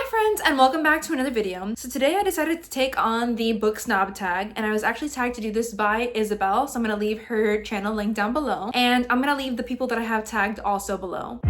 Hi friends, and welcome back to another video. So today I decided to take on the book snob tag, and I was actually tagged to do this by Isabel, so I'm going to leave her channel link down below, and I'm going to leave the people that I have tagged also below.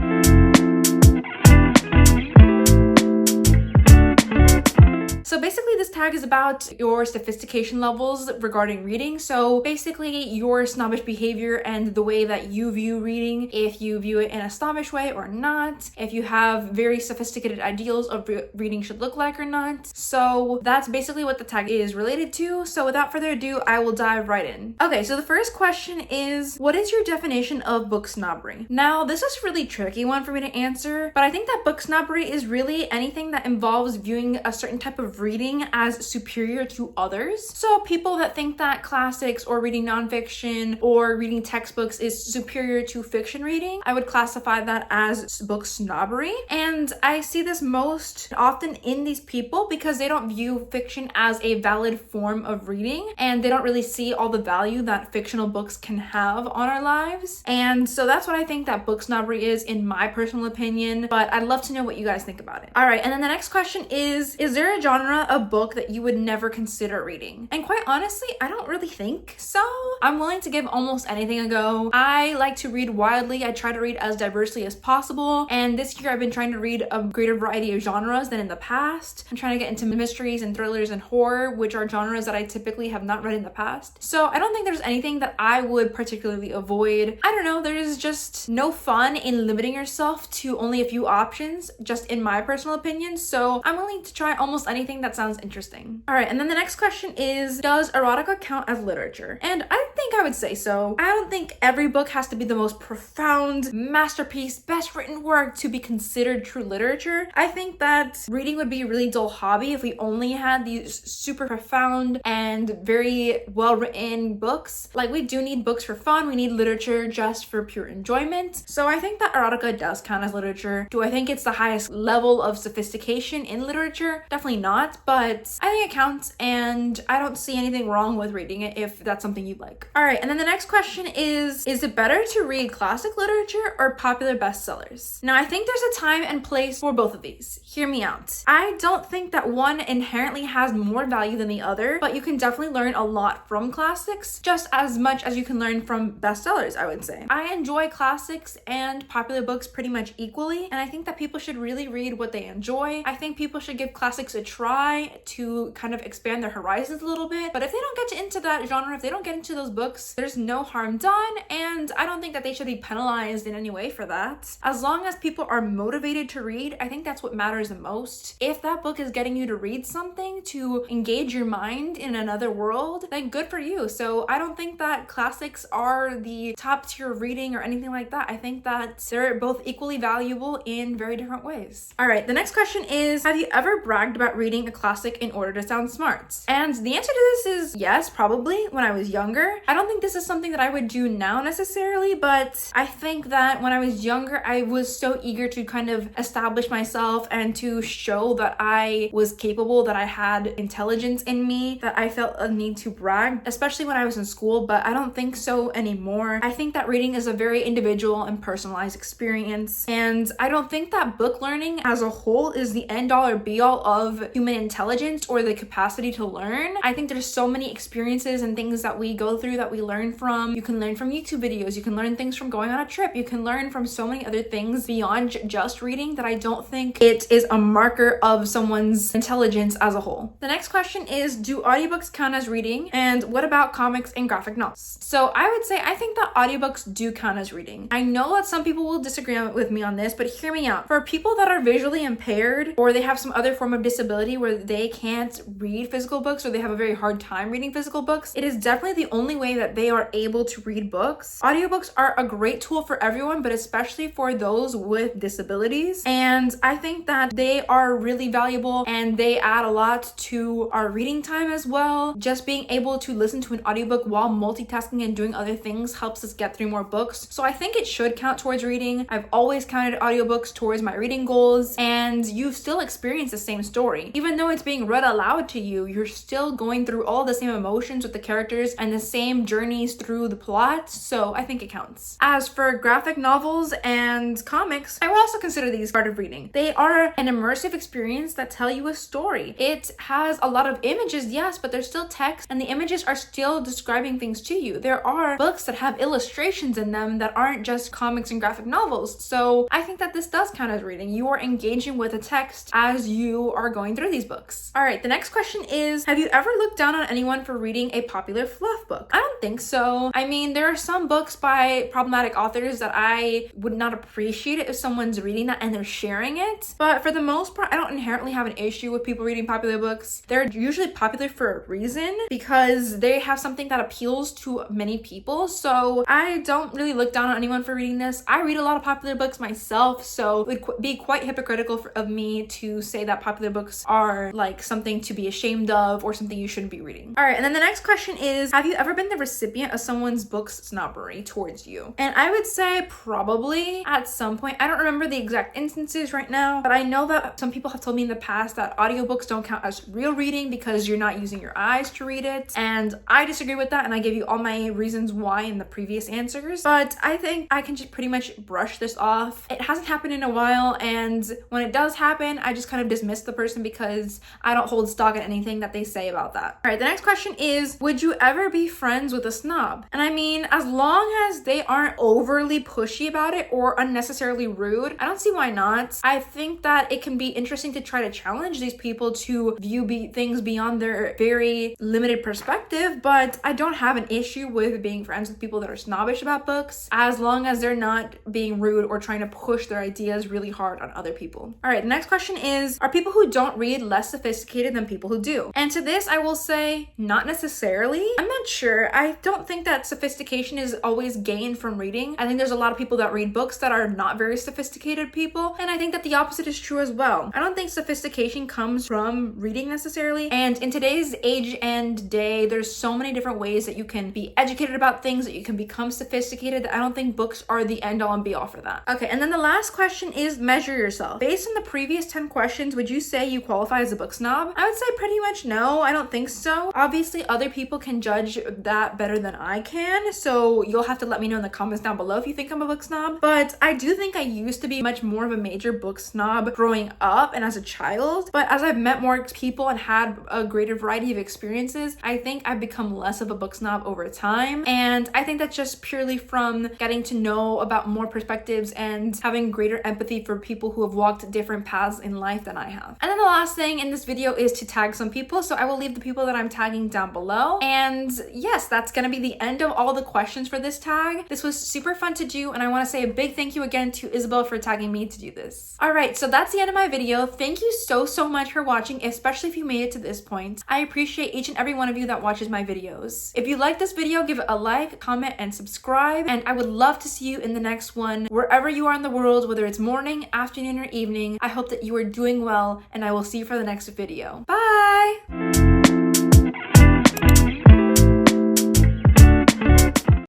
So basically this tag is about your sophistication levels regarding reading. So basically your snobbish behavior and the way that you view reading, if you view it in a snobbish way or not, if you have very sophisticated ideals of reading should look like or not. So that's basically what the tag is related to. So without further ado, I will dive right in. Okay, so the first question is, what is your definition of book snobbery? Now, this is a really tricky one for me to answer, but I think that book snobbery is really anything that involves viewing a certain type of reading as superior to others. So people that think that classics or reading nonfiction or reading textbooks is superior to fiction reading, I would classify that as book snobbery. And I see this most often in these people because they don't view fiction as a valid form of reading, and they don't really see all the value that fictional books can have on our lives. And so that's what I think that book snobbery is, in my personal opinion, but I'd love to know what you guys think about it. All right, and then the next question is there a genre of book that you would never consider reading? And quite honestly, I don't really think so. I'm willing to give almost anything a go. I like to read widely. I try to read as diversely as possible, and this year I've been trying to read a greater variety of genres than in the past. I'm trying to get into mysteries and thrillers and horror, which are genres that I typically have not read in the past. So I don't think there's anything that I would particularly avoid. I don't know, there's just no fun in limiting yourself to only a few options, just in my personal opinion. So I'm willing to try almost anything that sounds interesting. All right, and then the next question is, does erotica count as literature? And I think I would say so. I don't think every book has to be the most profound masterpiece, best written work to be considered true literature. I think that reading would be a really dull hobby if we only had these super profound and very well written books. Like, we do need books for fun. We need literature just for pure enjoyment. So I think that erotica does count as literature. Do I think it's the highest level of sophistication in literature? Definitely not, but I think it counts, and I don't see anything wrong with reading it if that's something you like. All right, and then the next question is it better to read classic literature or popular bestsellers? Now, I think there's a time and place for both of these. Hear me out. I don't think that one inherently has more value than the other, but you can definitely learn a lot from classics, just as much as you can learn from bestsellers, I would say. I enjoy classics and popular books pretty much equally, and I think that people should really read what they enjoy. I think people should give classics a try to kind of expand their horizons a little bit, but if they don't get into that genre, if they don't get into those books, there's no harm done, and I don't think that they should be penalized in any way for that. As long as people are motivated to read, I think that's what matters the most. If that book is getting you to read something, to engage your mind in another world, then good for you. So I don't think that classics are the top tier of reading or anything like that. I think that they're both equally valuable in very different ways. All right, the next question is, have you ever bragged about reading a classic in order to sound smart? And the answer to this is yes, probably when I was younger. I don't think this is something that I would do now necessarily, but I think that when I was younger, I was so eager to kind of establish myself and to show that I was capable, that I had intelligence in me, that I felt a need to brag, especially when I was in school, but I don't think so anymore. I think that reading is a very individual and personalized experience, and I don't think that book learning as a whole is the end all or be all of human intelligence or the capacity to learn. I think there's so many experiences and things that we go through that we learn from. You can learn from YouTube videos, you can learn things from going on a trip, you can learn from so many other things beyond just reading, that I don't think it is a marker of someone's intelligence as a whole. The next question is, do audiobooks count as reading? And what about comics and graphic novels? So I would say I think that audiobooks do count as reading. I know that some people will disagree with me on this, but hear me out. For people that are visually impaired, or they have some other form of disability where they can't read physical books, or they have a very hard time reading physical books, it is definitely the only way that they are able to read books. Audiobooks are a great tool for everyone, but especially for those with disabilities. And I think that they are really valuable, and they add a lot to our reading time as well. Just being able to listen to an audiobook while multitasking and doing other things helps us get through more books. So I think it should count towards reading. I've always counted audiobooks towards my reading goals, and you still experience the same story. Even though it's being read aloud to you, you're still going through all the same emotions with the characters and the same satisfying journeys through the plot, so I think it counts. As for graphic novels and comics, I would also consider these part of reading. They are an immersive experience that tell you a story. It has a lot of images, yes, but there's still text, and the images are still describing things to you. There are books that have illustrations in them that aren't just comics and graphic novels, so I think that this does count as reading. You are engaging with a text as you are going through these books. All right, the next question is, have you ever looked down on anyone for reading a popular fluff book? I don't think so. I mean, there are some books by problematic authors that I would not appreciate it if someone's reading that and they're sharing it, but for the most part, I don't inherently have an issue with people reading popular books. They're usually popular for a reason because they have something that appeals to many people, so I don't really look down on anyone for reading this. I read a lot of popular books myself, so it would be quite hypocritical of me to say that popular books are like something to be ashamed of or something you shouldn't be reading. All right, and then the next question is, have you ever been the recipient of someone's book's snobbery towards you? And I would say probably at some point. I don't remember the exact instances right now, but I know that some people have told me in the past that audiobooks don't count as real reading because you're not using your eyes to read it, and I disagree with that, and I gave you all my reasons why in the previous answers, but I think I can just pretty much brush this off. It hasn't happened in a while, and when it does happen, I just kind of dismiss the person because I don't hold stock in anything that they say about that. All right, the next question is, would you ever be friends with a snob? And I mean, as long as they aren't overly pushy about it or unnecessarily rude, I don't see why not. I think that it can be interesting to try to challenge these people to view things beyond their very limited perspective, but I don't have an issue with being friends with people that are snobbish about books as long as they're not being rude or trying to push their ideas really hard on other people. All right, the next question is, are people who don't read less sophisticated than people who do? And to this, I will say not necessarily. I'm not sure. I don't think that sophistication is always gained from reading. I think there's a lot of people that read books that are not very sophisticated people, and I think that the opposite is true as well. I don't think sophistication comes from reading necessarily, and in today's age and day, there's so many different ways that you can be educated about things, that you can become sophisticated, that I don't think books are the end all and be all for that. Okay, and then the last question is, measure yourself. Based on the previous 10 questions, would you say you qualify as a book snob? I would say pretty much no, I don't think so. Obviously, other people can judge that better than I can, so you'll have to let me know in the comments down below if you think I'm a book snob, but I do think I used to be much more of a major book snob growing up and as a child, but as I've met more people and had a greater variety of experiences, I think I've become less of a book snob over time, and I think that's just purely from getting to know about more perspectives and having greater empathy for people who have walked different paths in life than I have. And then the last thing in this video is to tag some people, so I will leave the people that I'm tagging down below. And yes, that's gonna be the end of all the questions for this tag. This was super fun to do, and I want to say a big thank you again to Isabel for tagging me to do this. All right, so that's the end of my video. Thank you so much for watching, especially if you made it to this point. I appreciate each and every one of you that watches my videos. If you like this video, give it a like, comment, and subscribe, and I would love to see you in the next one. Wherever you are in the world, whether it's morning, afternoon, or evening, I hope that you are doing well, and I will see you for the next video. Bye!